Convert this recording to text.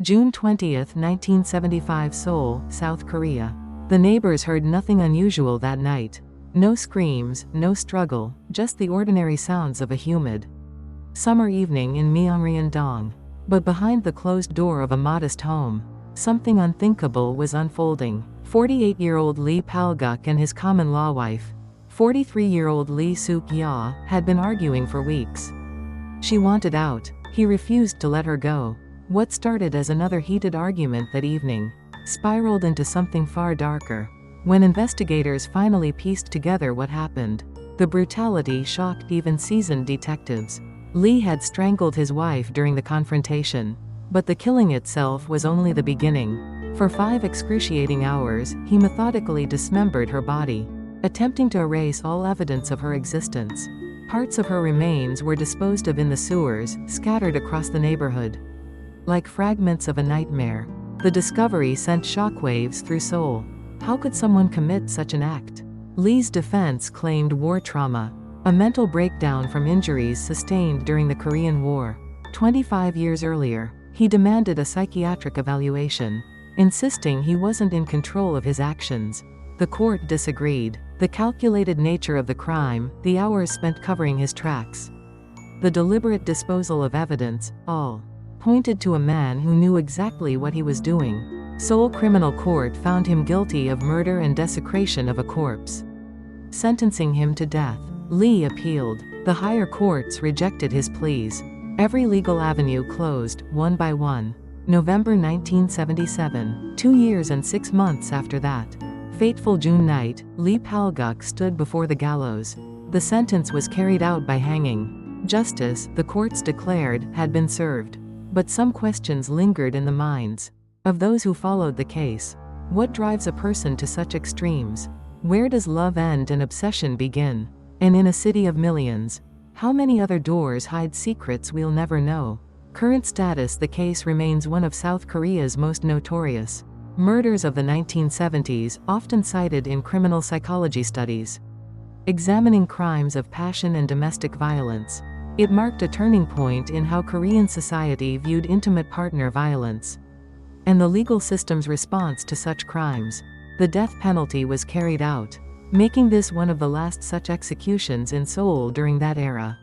June 20, 1975, Seoul, South Korea. The neighbors heard nothing unusual that night. No screams, no struggle, just the ordinary sounds of a humid summer evening in Myeongryong-dong. But behind the closed door of a modest home, something unthinkable was unfolding. 48-year-old Lee Pal-guk and his common-law wife, 43-year-old Lee Suk-ya, had been arguing for weeks. She wanted out. He refused to let her go. What started as another heated argument that evening spiraled into something far darker. When investigators finally pieced together what happened, the brutality shocked even seasoned detectives. Lee had strangled his wife during the confrontation, but the killing itself was only the beginning. For 5 excruciating hours, he methodically dismembered her body, attempting to erase all evidence of her existence. Parts of her remains were disposed of in the sewers, scattered across the neighborhood. Like fragments of a nightmare, the discovery sent shockwaves through Seoul. How could someone commit such an act? Lee's defense claimed war trauma, a mental breakdown from injuries sustained during the Korean War. 25 years earlier, he demanded a psychiatric evaluation, insisting he wasn't in control of his actions. The court disagreed. The calculated nature of the crime, the hours spent covering his tracks, the deliberate disposal of evidence, all pointed to a man who knew exactly what he was doing. Seoul Criminal Court found him guilty of murder and desecration of a corpse, sentencing him to death. Lee appealed. The higher courts rejected his pleas. Every legal avenue closed, one by one. November 1977. 2 years and 6 months after that fateful June night, Lee Pal-guk stood before the gallows. The sentence was carried out by hanging. Justice, the courts declared, had been served. But some questions lingered in the minds of those who followed the case. What drives a person to such extremes? Where does love end and obsession begin? And in a city of millions, how many other doors hide secrets we'll never know? Current status: the case remains one of South Korea's most notorious murders of the 1970s, often cited in criminal psychology studies examining crimes of passion and domestic violence. It marked a turning point in how Korean society viewed intimate partner violence and the legal system's response to such crimes. The death penalty was carried out, making this one of the last such executions in Seoul during that era.